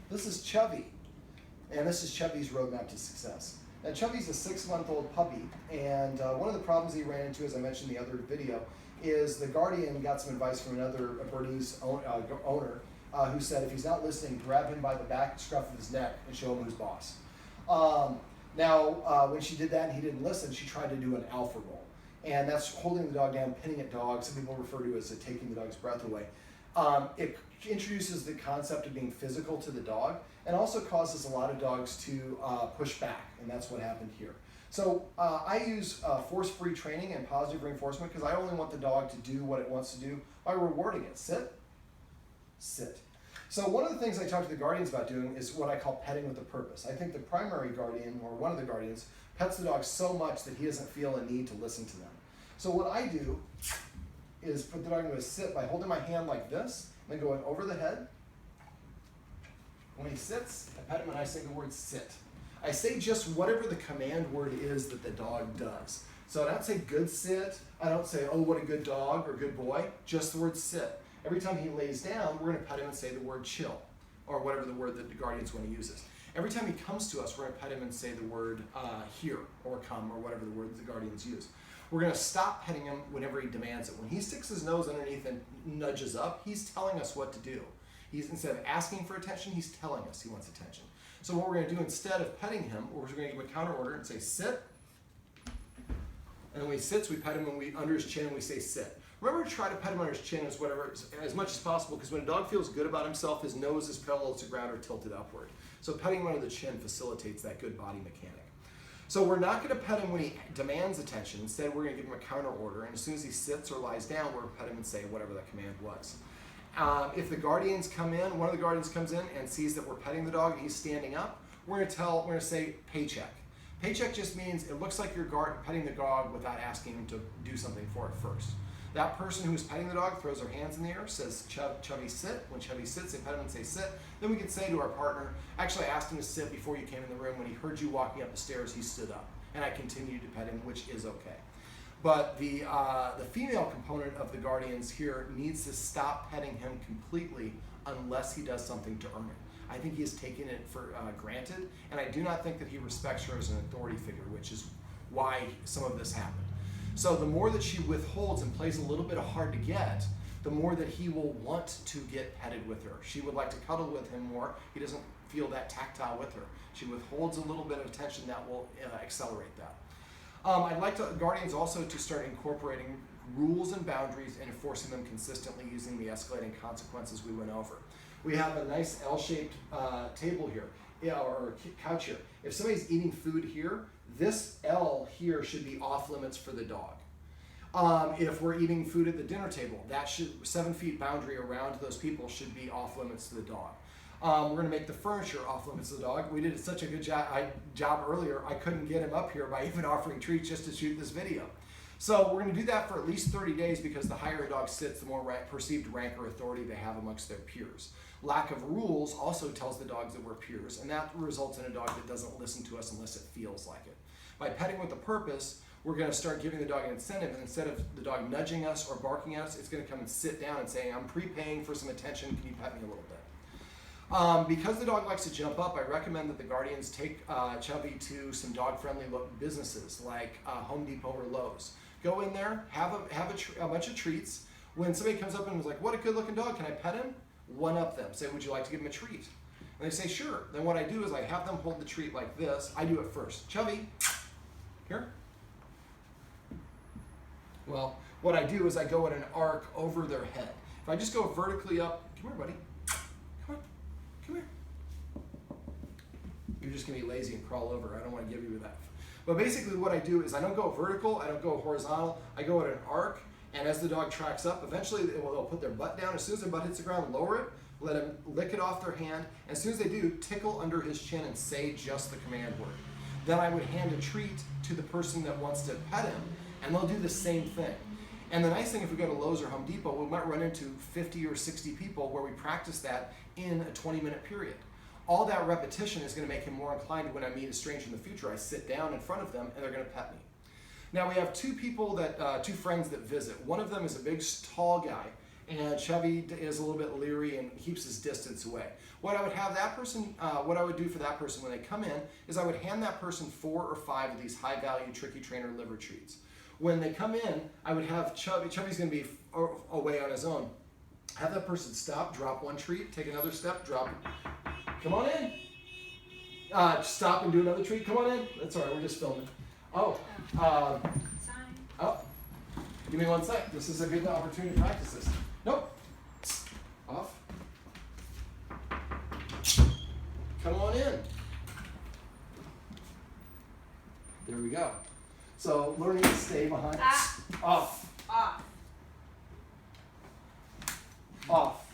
This is Chuvvy, and this is Chubby's roadmap to success. Now Chubby's a 6-month-old puppy, and one of the problems he ran into, as I mentioned in the other video, is the guardian got some advice from another Bernese owner who said if he's not listening, grab him by the back, scruff of his neck, and show him who's boss. When she did that and he didn't listen, she tried to do an alpha roll. And that's holding the dog down, pinning at dog. Some people refer to it as taking the dog's breath away. It introduces the concept of being physical to the dog and also causes a lot of dogs to push back, and that's what happened here. So I use force-free training and positive reinforcement because I only want the dog to do what it wants to do by rewarding it. Sit, sit. So one of the things I talk to the guardians about doing is what I call petting with a purpose. I think the primary guardian, or one of the guardians, pets the dog so much that he doesn't feel a need to listen to them. So what I do is put the dog into a sit by holding my hand like this, and then going over the head. When he sits, I pet him and I say the word sit. I say just whatever the command word is that the dog does. So I don't say good sit, I don't say, oh, what a good dog or good boy, just the word sit. Every time he lays down, we're gonna pet him and say the word chill, or whatever the word that the guardians want to use is. Every time he comes to us, we're gonna pet him and say the word here, or come, or whatever the word the guardians use. We're gonna stop petting him whenever he demands it. When he sticks his nose underneath and nudges up, he's telling us what to do. Instead of asking for attention, he's telling us he wants attention. So what we're gonna do instead of petting him, we're gonna give him a counter order and say sit. And when he sits, we pet him under his chin and we say sit. Remember to try to pet him under his chin as much as possible, because when a dog feels good about himself, his nose is parallel to the ground or tilted upward. So petting him under the chin facilitates that good body mechanic. So we're not going to pet him when he demands attention. Instead, we're going to give him a counter order, and as soon as he sits or lies down, we're going to pet him and say whatever that command was. If the guardians come in, one of the guardians comes in and sees that we're petting the dog and he's standing up, we're going to say paycheck. Paycheck just means it looks like you're petting the dog without asking him to do something for it first. That person who's petting the dog throws their hands in the air, says Chubby sit. When Chubby sits, they pet him and say sit. Then we can say to our partner, actually I asked him to sit before you came in the room. When he heard you walking up the stairs, he stood up. And I continued to pet him, which is okay. But the female component of the guardians here needs to stop petting him completely unless he does something to earn it. I think he has taken it for granted, and I do not think that he respects her as an authority figure, which is why some of this happened. So the more that she withholds and plays a little bit of hard to get, the more that he will want to get petted with her. She would like to cuddle with him more. He doesn't feel that tactile with her. She withholds a little bit of attention that will accelerate that. I'd like guardians also to start incorporating rules and boundaries and enforcing them consistently using the escalating consequences we went over. We have a nice L-shaped table here, or couch here. If somebody's eating food here, this L here should be off limits for the dog. If we're eating food at the dinner table, that 7 feet boundary around those people should be off limits to the dog. We're going to make the furniture off limits to the dog. We did such a good job earlier, I couldn't get him up here by even offering treats just to shoot this video. So we're going to do that for at least 30 days because the higher a dog sits, the more perceived rank or authority they have amongst their peers. Lack of rules also tells the dogs that we're peers, and that results in a dog that doesn't listen to us unless it feels like it. By petting with a purpose, we're going to start giving the dog an incentive, and instead of the dog nudging us or barking at us, it's going to come and sit down and say, I'm prepaying for some attention, can you pet me a little bit? Because the dog likes to jump up, I recommend that the guardians take Chubby to some dog-friendly businesses like Home Depot or Lowe's. Go in there, have a bunch of treats. When somebody comes up and is like, what a good-looking dog, can I pet him? One up them. Say, would you like to give him a treat? And they say, sure. Then what I do is I have them hold the treat like this. I do it first. Chubby, here. Well, what I do is I go in an arc over their head. If I just go vertically up, come here, buddy. Come on, come here. You're just gonna be lazy and crawl over. I don't want to give you that. But basically what I do is I don't go vertical, I don't go horizontal, I go at an arc, and as the dog tracks up, eventually they'll put their butt down. As soon as their butt hits the ground, lower it, let them lick it off their hand. And as soon as they do, tickle under his chin and say just the command word. Then I would hand a treat to the person that wants to pet him, and they'll do the same thing. And the nice thing, if we go to Lowe's or Home Depot, we might run into 50 or 60 people where we practice that in a 20-minute period. All that repetition is going to make him more inclined to, when I meet a stranger in the future, I sit down in front of them and they're going to pet me. Now we have two friends that visit. One of them is a big, tall guy, and Chuvvy is a little bit leery and keeps his distance away. What I would have that person, what I would do for that person when they come in is I would hand that person 4 or 5 of these high-value Tricky Trainer liver treats. When they come in, I would have Chubby's going to be away on his own. Have that person stop, drop one treat, take another step, drop. Come on in. Stop and do another treat. Come on in. That's all right. We're just filming. Oh. Oh. Give me 1 sec. This is a good opportunity to practice this. Nope. Off. Come on in. There we go. So learning to stay behind. Off. Off. Off.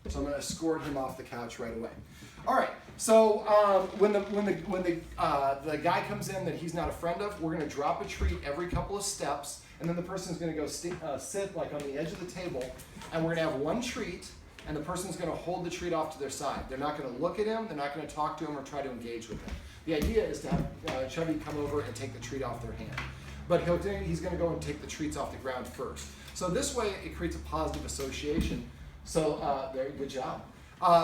So I'm going to escort him off the couch right away. All right. So when the guy comes in that he's not a friend of, we're going to drop a treat every couple of steps, and then the person's going to go sit like on the edge of the table, and we're going to have one treat, and the person's going to hold the treat off to their side. They're not going to look at him. They're not going to talk to him or try to engage with him. The idea is to have Chuvvy come over and take the treat off their hand. But he's going to go and take the treats off the ground first. So this way it creates a positive association. So very good job.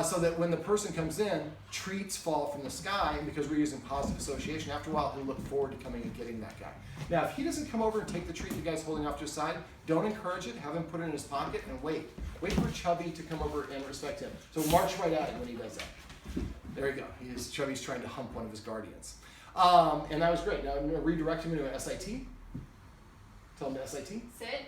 So that when the person comes in, treats fall from the sky, and because we're using positive association, after a while he'll look forward to coming and getting that guy. Now if he doesn't come over and take the treat the guy's holding off to his side, don't encourage it, have him put it in his pocket and wait. Wait for Chuvvy to come over and respect him. So march right at him when he does that. There you go. Chubby's trying to hump one of his guardians. And that was great. Now I'm going to redirect him into an SIT. Tell him the SIT. Sit.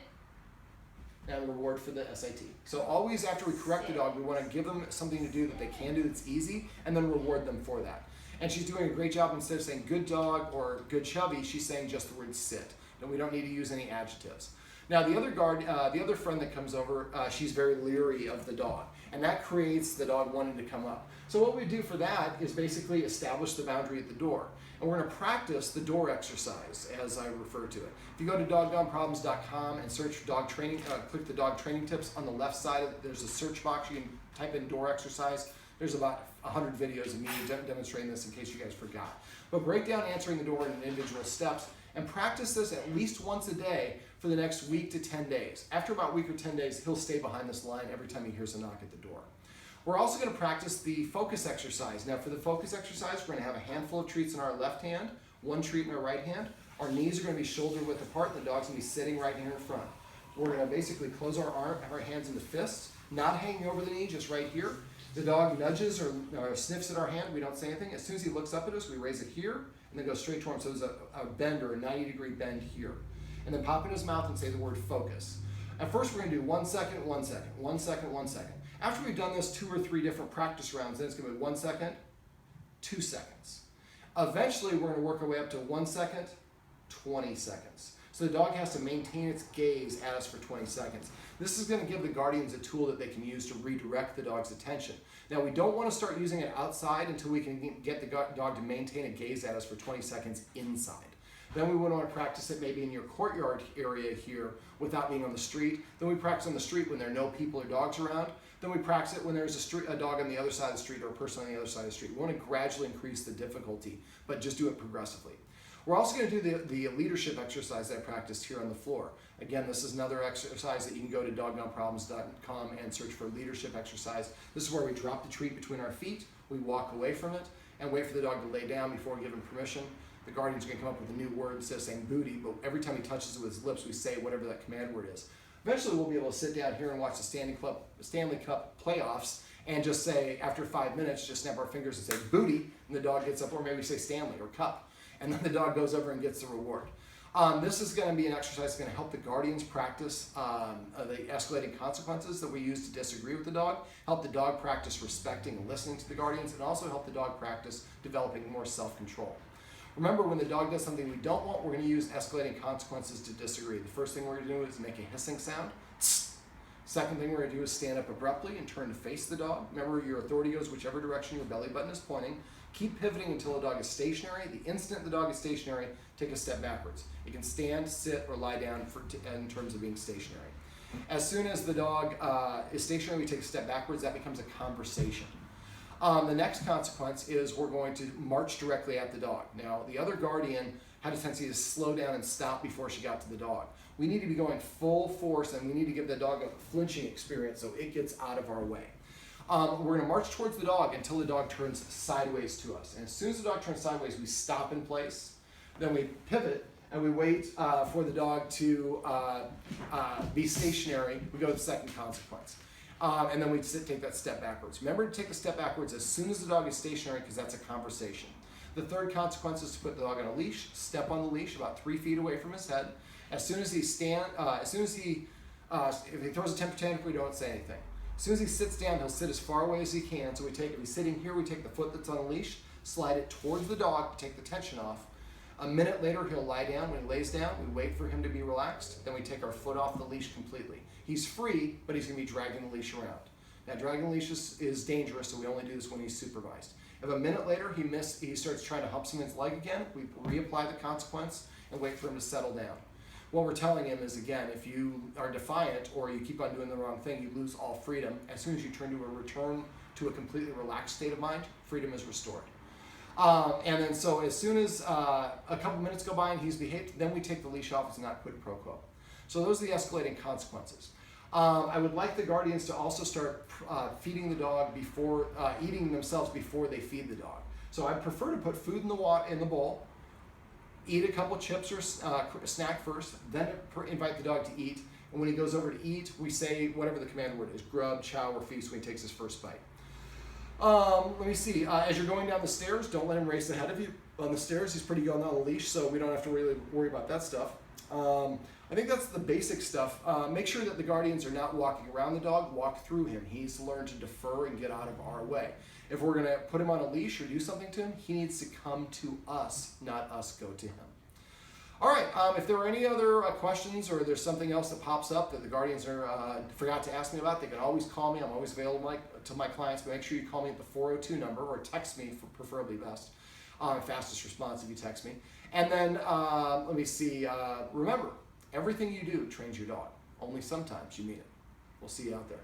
And reward for the SIT. So always after we correct the dog, we want to give them something to do that they can do that's easy, and then reward them for that. And she's doing a great job. Instead of saying good dog or good Chuvvy, she's saying just the word sit. And we don't need to use any adjectives. Now the other friend that comes over, she's very leery of the dog, and that creates the dog wanting to come up. So what we do for that is basically establish the boundary at the door. And we're going to practice the door exercise, as I refer to it. If you go to dogdownproblems.com and search for dog training, click the dog training tips on the left side. There's a search box. You can type in door exercise. There's about 100 videos of me demonstrating this in case you guys forgot. But break down answering the door in individual steps and practice this at least once a day for the next week to 10 days. After about a week or 10 days, he'll stay behind this line every time he hears a knock at the door. We're also going to practice the focus exercise. Now for the focus exercise, we're going to have a handful of treats in our left hand, one treat in our right hand. Our knees are going to be shoulder width apart, and the dog's going to be sitting right here in front. We're going to basically close our hands into fists, not hanging over the knee, just right here. The dog nudges or sniffs at our hand. We don't say anything. As soon as he looks up at us, we raise it here and then go straight toward him. So there's a bend or a 90-degree bend here. And then pop in his mouth and say the word focus. At first, we're going to do 1 second, 1 second, 1 second, 1 second. After we've done this 2 or 3 different practice rounds, then it's going to be 1 second, 2 seconds. Eventually, we're going to work our way up to 1 second, 20 seconds. So the dog has to maintain its gaze at us for 20 seconds. This is going to give the guardians a tool that they can use to redirect the dog's attention. Now, we don't want to start using it outside until we can get the dog to maintain a gaze at us for 20 seconds inside. Then we would want to practice it maybe in your courtyard area here without being on the street. Then we practice on the street when there are no people or dogs around. Then we practice it when there's a dog on the other side of the street or a person on the other side of the street. We want to gradually increase the difficulty, but just do it progressively. We're also going to do the leadership exercise that I practiced here on the floor. Again, this is another exercise that you can go to dogdownproblems.com and search for leadership exercise. This is where we drop the treat between our feet, we walk away from it, and wait for the dog to lay down before we give him permission. The guardian's going to come up with a new word instead of saying booty, but every time he touches it with his lips, we say whatever that command word is. Eventually, we'll be able to sit down here and watch the Stanley Cup playoffs and just say, after 5 minutes, just snap our fingers and say booty, and the dog gets up, or maybe we say Stanley or cup, and then the dog goes over and gets the reward. This is going to be an exercise that's going to help the guardians practice the escalating consequences that we use to disagree with the dog, help the dog practice respecting and listening to the guardians, and also help the dog practice developing more self-control. Remember, when the dog does something we don't want, we're going to use escalating consequences to disagree. The first thing we're going to do is make a hissing sound. Second thing we're going to do is stand up abruptly and turn to face the dog. Remember, your authority goes whichever direction your belly button is pointing. Keep pivoting until the dog is stationary. The instant the dog is stationary, take a step backwards. You can stand, sit, or lie down in terms of being stationary. As soon as the dog is stationary, we take a step backwards. That becomes a conversation. The next consequence is we're going to march directly at the dog. Now, the other guardian had a tendency to slow down and stop before she got to the dog. We need to be going full force, and we need to give the dog a flinching experience so it gets out of our way. We're going to march towards the dog until the dog turns sideways to us. And as soon as the dog turns sideways, we stop in place. Then we pivot and we wait for the dog to be stationary. We go to the second consequence. And then we take that step backwards. Remember to take the step backwards as soon as the dog is stationary, because that's a conversation. The third consequence is to put the dog on a leash, step on the leash about 3 feet away from his head. As soon as he if he throws a temper tantrum, we don't say anything. As soon as he sits down, he'll sit as far away as he can. So if he's sitting here, we take the foot that's on the leash, slide it towards the dog to take the tension off. A minute later, he'll lie down. When he lays down, we wait for him to be relaxed. Then we take our foot off the leash completely. He's free, but he's going to be dragging the leash around. Now, dragging the leash is dangerous, so we only do this when he's supervised. If a minute later he starts trying to hump someone's leg again, we reapply the consequence and wait for him to settle down. What we're telling him is, again, if you are defiant or you keep on doing the wrong thing, you lose all freedom. As soon as you return to a completely relaxed state of mind, freedom is restored. And then so as soon as a couple minutes go by and he's behaved, then we take the leash off. It's not quid pro quo. So those are the escalating consequences. I would like the guardians to also start feeding the dog before, eating themselves before they feed the dog. So I prefer to put food in the bowl, eat a couple chips or a snack first, then invite the dog to eat. And when he goes over to eat, we say whatever the command word is, grub, chow, or feast when he takes his first bite. Let me see. As you're going down the stairs, don't let him race ahead of you. On the stairs, he's pretty good on the leash, so we don't have to really worry about that stuff. I think that's the basic stuff. Make sure that the guardians are not walking around the dog, walk through him. He's learned to defer and get out of our way. If we're going to put him on a leash or do something to him, he needs to come to us, not us go to him. All right, if there are any other questions or there's something else that pops up that the guardians forgot to ask me about, they can always call me. I'm always available to my clients, but make sure you call me at the 402 number or text me, for preferably best. Fastest response if you text me. And then, let me see, remember, everything you do trains your dog. Only sometimes you mean it. We'll see you out there.